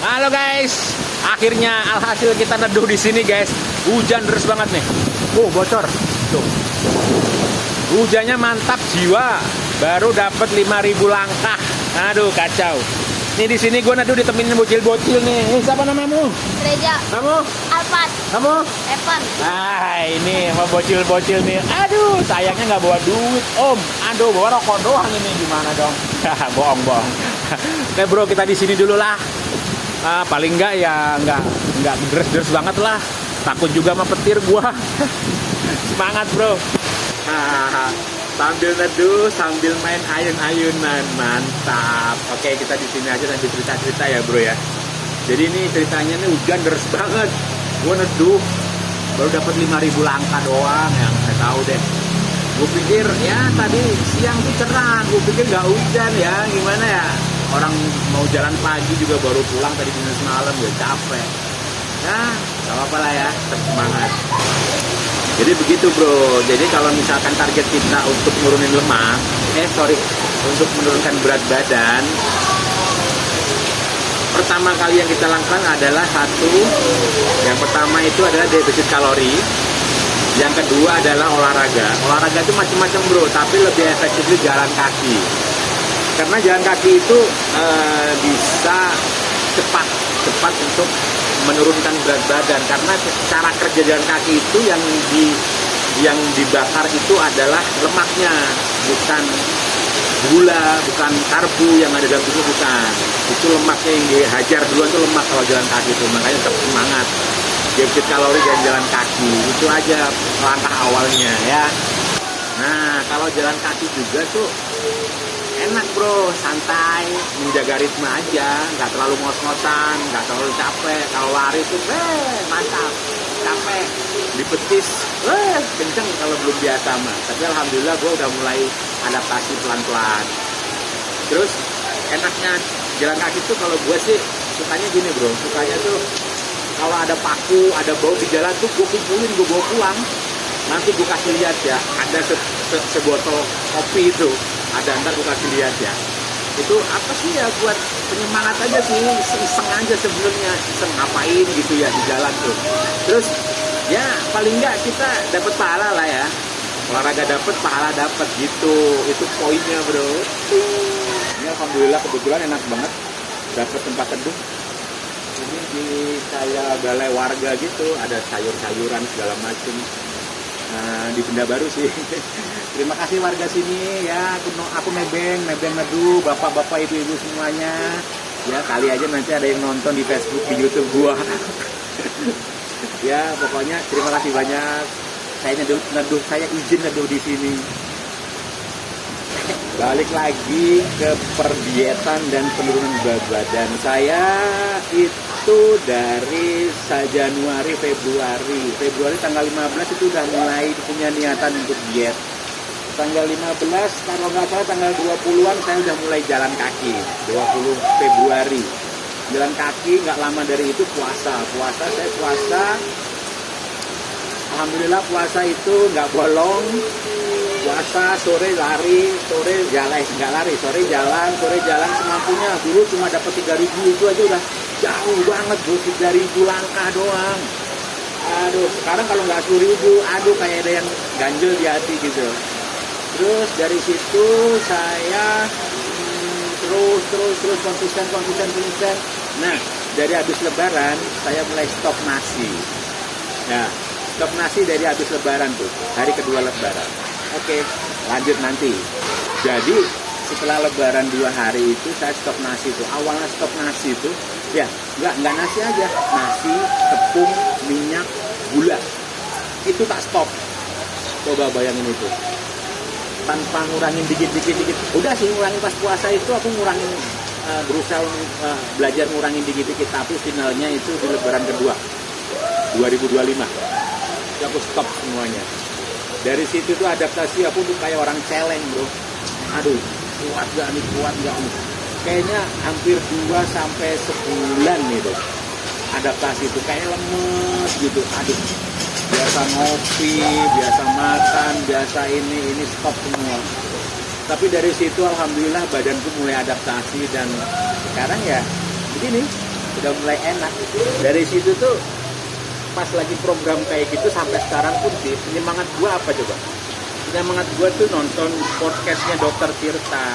Halo guys, akhirnya alhasil kita neduh di sini guys. Hujan deras banget nih. Bocor. Tuh. Hujannya mantap jiwa. Baru dapat 5.000 langkah. Aduh kacau. Nih di sini gue neduh ditemenin bocil-bocil nih. Siapa namamu? Reja. Kamu? Alpat. Kamu? Evan. Ini sama bocil-bocil nih. Aduh, sayangnya nggak bawa duit, Om. Aduh, bawa rokok doang ini gimana dong? Bohong. Oke bro, kita di sini dulu lah. Paling enggak ya nggak deres banget lah. Takut juga sama petir gua. Semangat bro. Sambil neduh, sambil main ayun-ayunan, mantap. Oke, kita di sini aja nanti cerita-cerita ya bro ya. Jadi ini ceritanya nih hujan deras banget. Gua neduh baru dapat 5.000 langkah doang, yang saya tahu deh. Gue pikir ya tadi siang tuh cerah, gue pikir nggak hujan ya, gimana ya? Orang mau jalan pagi juga baru pulang tadi dinas malam, ya capek. Ya, gak apa-apa lah ya, tetap semangat. Jadi begitu bro, jadi kalau misalkan target kita untuk nurunin lemak, untuk menurunkan berat badan, pertama kali yang kita lakukan adalah yang pertama itu adalah defisit kalori. Yang kedua adalah olahraga. Olahraga itu macam-macam bro, tapi lebih efektif itu jalan kaki. Karena jalan kaki itu bisa cepat untuk menurunkan berat badan. Karena cara kerja jalan kaki itu yang dibakar itu adalah lemaknya, bukan gula, bukan karbo yang ada dalam tubuh, bukan. Itu lemaknya yang dihajar duluan, itu lemak kalau jalan kaki itu. Makanya tetap semangat. Defisit kalori dan jalan kaki itu aja langkah awalnya ya. Nah kalau jalan kaki juga tuh enak bro, santai, menjaga ritme aja, nggak terlalu ngos-ngosan, nggak terlalu capek. Kalau lari tuh mantap, capek, dipetis, kenceng kalau belum biasa mah. Tapi alhamdulillah gue udah mulai adaptasi pelan-pelan. Terus enaknya jalan kaki tuh kalau gue sih sukanya gini bro, sukanya tuh kalau ada paku, ada bau di jalan tuh gue kumpulin, gue bawa pulang. Nanti gue kasih lihat ya, ada sebotol kopi itu, ada, ntar gue kasih lihat ya. Itu apa sih ya, buat penyemangat aja sih, iseng aja sebelumnya, iseng ngapain gitu ya di jalan tuh. Terus ya paling nggak kita dapat pahala lah ya, olahraga dapat, pahala dapat gitu, itu poinnya bro. Ini alhamdulillah kebetulan enak banget, dapat tempat teduh. Ini di kayak balai warga gitu, ada sayur-sayuran segala macam. Di Benda Baru sih. Terima kasih warga sini ya, aku nebeng neduh, bapak-bapak, ibu-ibu semuanya. Ya kali aja nanti ada yang nonton di Facebook, di YouTube gua. Ya pokoknya terima kasih banyak. Saya neduh, saya izin neduh di sini. Balik lagi ke perdietan dan penurunan berat badan. Saya itu dari Januari, Februari tanggal 15 itu udah mulai punya niatan untuk diet. Tanggal 15 kalau nggak salah tanggal 20-an saya udah mulai jalan kaki. 20 Februari jalan kaki, nggak lama dari itu puasa saya puasa. Alhamdulillah puasa itu nggak bolong. Puasa, sore lari, sore jalan, nggak lari, sore jalan semampunya. Dulu cuma dapat 3.000, itu aja udah jauh banget bro, 3.000 langkah doang. Aduh, sekarang kalau nggak 10.000, aduh kayak ada yang ganjel di hati gitu. Terus dari situ saya terus konsisten. Nah, dari habis lebaran saya mulai stop nasi. Nah, stop nasi dari habis lebaran tuh, hari kedua lebaran. Oke, lanjut nanti. Jadi setelah lebaran 2 hari itu saya stop nasi tuh. Awalnya stop nasi itu ya nggak nasi aja, nasi, tepung, minyak, gula. Itu tak stop. Coba bayangin itu. Tanpa ngurangin dikit. Udah sih ngurangin pas puasa itu, aku ngurangin, berusaha belajar ngurangin dikit. Tapi finalnya itu di lebaran kedua 2025. Jadi aku stop semuanya. Dari situ tuh adaptasi aku tuh kayak orang celeng bro. Aduh, kuat gak nih? Kayaknya hampir 2 sampai sebulan nih tuh. Adaptasi tuh kayak lemes gitu. Aduh, biasa ngopi, biasa makan, biasa ini stop semua. Tapi dari situ alhamdulillah badanku mulai adaptasi dan sekarang ya begini, udah mulai enak. Dari situ tuh pas lagi program kayak gitu sampai sekarang pun sih penyemangat gue apa coba? Penyemangat gue tuh nonton podcastnya Dokter Tirta,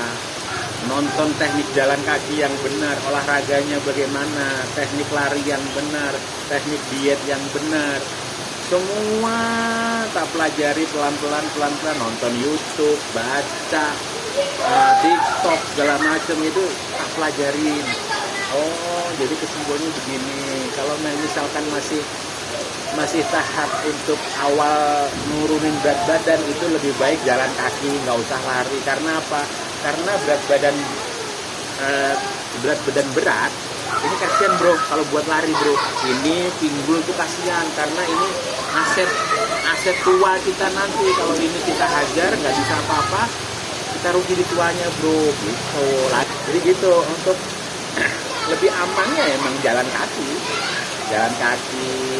nonton teknik jalan kaki yang benar, olahraganya bagaimana, teknik lari yang benar, teknik diet yang benar, semua tak pelajari pelan-pelan, nonton YouTube, baca, TikTok segala macam itu tak pelajarin. Oh, jadi kesimpulannya begini. Kalau misalkan masih tahap untuk awal nurunin berat badan, itu lebih baik jalan kaki, nggak usah lari. Karena apa? Karena berat badan berat, ini kasihan bro. Kalau buat lari bro, ini pinggul tuh kasihan karena ini aset tua kita nanti. Kalau ini kita hajar nggak bisa apa-apa, kita rugi di tuanya bro. Gitu. Jadi gitu, untuk lebih amannya emang jalan kaki,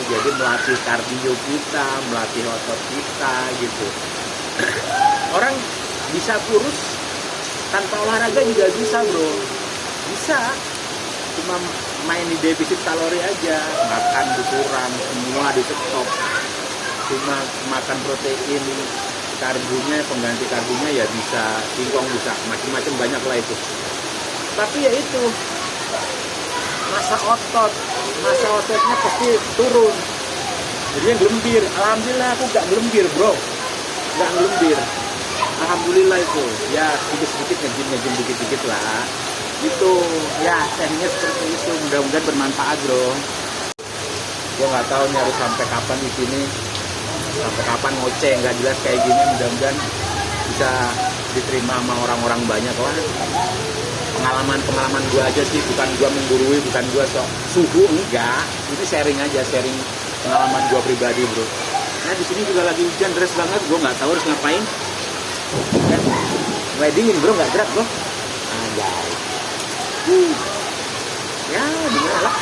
jadi melatih kardio kita, melatih otot kita gitu. Orang bisa kurus tanpa olahraga juga bisa bro, bisa, cuma main di defisit kalori aja, makan berkurang, semua di stop, cuma makan protein, karbonya, pengganti karbonya ya bisa, singkong bisa, macam-macam banyak lah itu. Tapi ya itu, masa ototnya pasti turun, jadinya gelembir. Alhamdulillah aku gak gelembir bro, gak gelembir, alhamdulillah itu ya, sedikit ngejim dikit lah gitu ya. Tekniknya seperti itu, mudah-mudahan bermanfaat bro. Gue nggak tahu nih harus sampai kapan di sini, sampai kapan ngoceh nggak jelas kayak gini. Mudah-mudahan bisa diterima sama orang-orang banyak lah. Pengalaman gue aja sih, bukan gue menggurui, bukan gue sok suhu, enggak. Ini sharing aja, sharing pengalaman gue pribadi bro. Nah di sini juga lagi hujan deras banget, gue nggak tahu harus ngapain. Ya, mulai dingin bro, nggak gerak bro. Anjay. Ya gimana lah.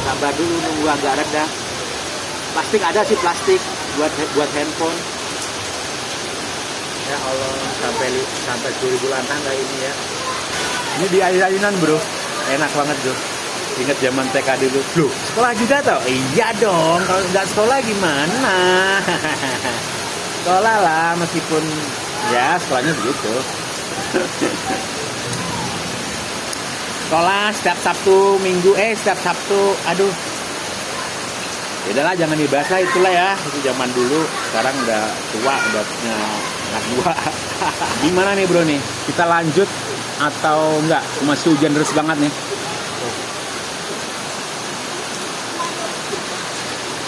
Sabar dulu, nunggu agak reda. Plastik ada sih, plastik buat handphone. Ya Allah, sampai 10.000 langkah nggak ini ya. Ini di ayunan bro, enak banget bro. Ingat zaman TK dulu. Loh, sekolah juga tau? Iya dong, kalau nggak sekolah gimana? Sekolah lah, meskipun ya sekolahnya begitu. Sekolah setiap Sabtu Minggu, setiap Sabtu, aduh. Yaudahlah, jangan dibahas lah, itulah ya. Itu zaman dulu, sekarang udah tua, udah punya anak dua. Gimana nih bro nih? Kita lanjut atau enggak? Masih hujan deras banget nih.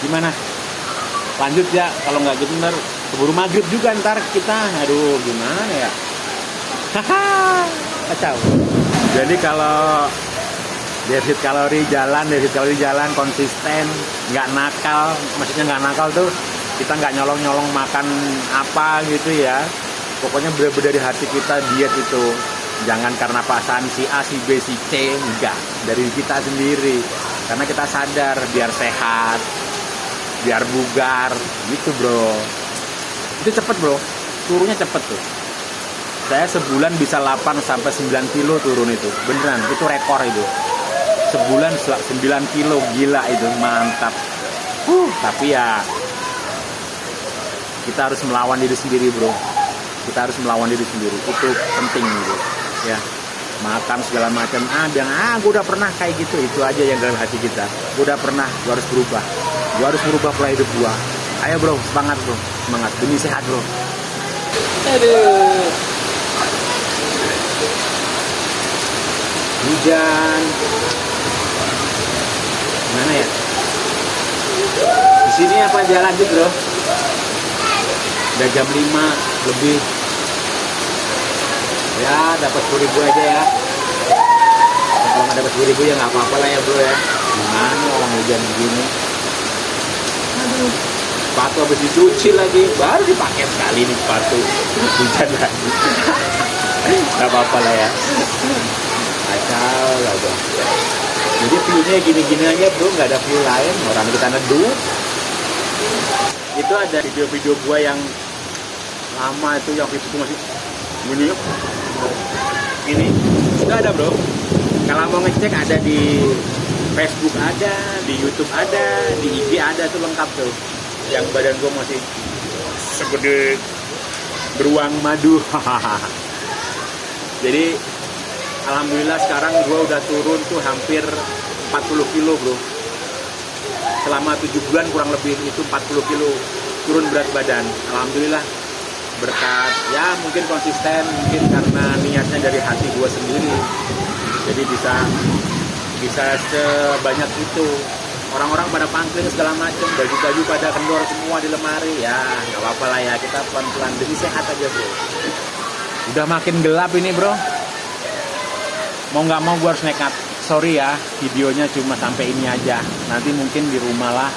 Gimana? Lanjut ya, kalau nggak gitu ntar keburu maghrib juga ntar kita. Aduh, gimana ya? Haha, kacau. Jadi kalau defisit kalori jalan konsisten, nggak nakal. Maksudnya nggak nakal tuh kita nggak nyolong makan apa gitu ya. Pokoknya benar-benar dari hati kita diet itu. Jangan karena paksaan si A, si B, si C, enggak. Dari kita sendiri. Karena kita sadar biar sehat, biar bugar, gitu bro. Itu cepet bro, turunnya cepet tuh. Saya sebulan bisa 8 sampai 9 kilo turun itu. Beneran, itu rekor itu. Sebulan 9 kilo, gila itu, mantap. Tapi ya kita harus melawan diri sendiri bro. Kita harus melawan diri sendiri, itu penting bro. Ya, makan segala macam. Gue udah pernah kayak gitu. Itu aja yang dalam hati kita. Gue udah pernah, gue harus berubah. Gue harus merubah pola hidup gue. Ayo bro, semangat bro, semangat demi sehat bro. Aduh, hujan. Mana ya? Di sini apa jalan lanjut bro? Udah jam 5 lebih. Ya dapat 10.000 aja ya. Kalau nggak dapat 10.000 ya nggak apa-apa lah ya bro ya. Gimana orang hujan begini? Aduh, sepatu habis dicuci lagi, baru dipakai sekali nih sepatu. Hujan lagi. Nggak apa-apa lah ya. Kacau lah bro. Jadi view-nya gini-gini aja bro, nggak ada view lain. Orang kita neduh. Itu ada video-video gua yang lama itu, yang itu masih gini. Ini nggak ada bro. Kalau mau ngecek ada di Facebook ada, di YouTube ada, di IG ada tuh lengkap tuh. Yang badan gue masih segede beruang madu. Jadi alhamdulillah sekarang gue udah turun tuh hampir 40 kilo bro. Selama 7 bulan kurang lebih itu 40 kilo turun berat badan. Alhamdulillah berkat ya mungkin konsisten, mungkin karena niatnya dari hati gue sendiri. Jadi bisa sebanyak itu. Orang-orang pada pangkling segala macam, baju-baju pada kendor semua di lemari. Ya nggak apa-apa lah ya, kita pelan-pelan demi sehat aja bro. Udah makin gelap ini bro. Mau nggak mau gue harus nekat. Sorry ya, videonya cuma sampai ini aja. Nanti mungkin di rumah lah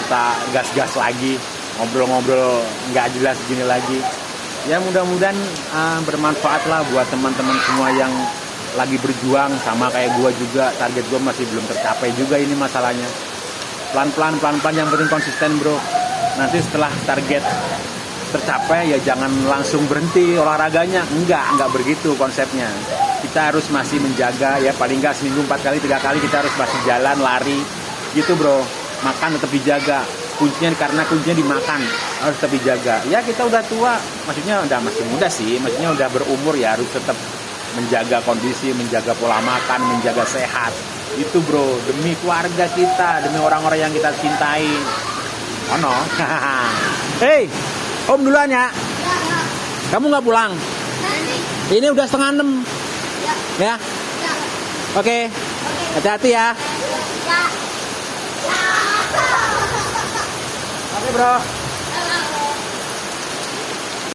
kita gas-gas lagi, ngobrol-ngobrol nggak jelas gini lagi. Ya mudah-mudahan bermanfaat lah buat teman-teman semua yang lagi berjuang sama kayak gue juga. Target gue masih belum tercapai juga ini masalahnya. Pelan-pelan yang penting konsisten bro. Nanti setelah target tercapai ya jangan langsung berhenti olahraganya. Enggak begitu konsepnya. Kita harus masih menjaga ya, paling nggak seminggu 4 kali 3 kali kita harus masih jalan, lari gitu bro. Makan tetap dijaga, kuncinya dimakan, harus tetap dijaga. Ya kita udah tua, maksudnya udah masih muda sih, maksudnya udah berumur ya harus tetap menjaga kondisi, menjaga pola makan, menjaga sehat. Itu bro, demi keluarga kita, demi orang-orang yang kita cintai. Oh no. Hei, om duluan ya. Kamu nggak pulang? Ini udah 5:30. Ya. Oke. Hati-hati ya. Oke bro.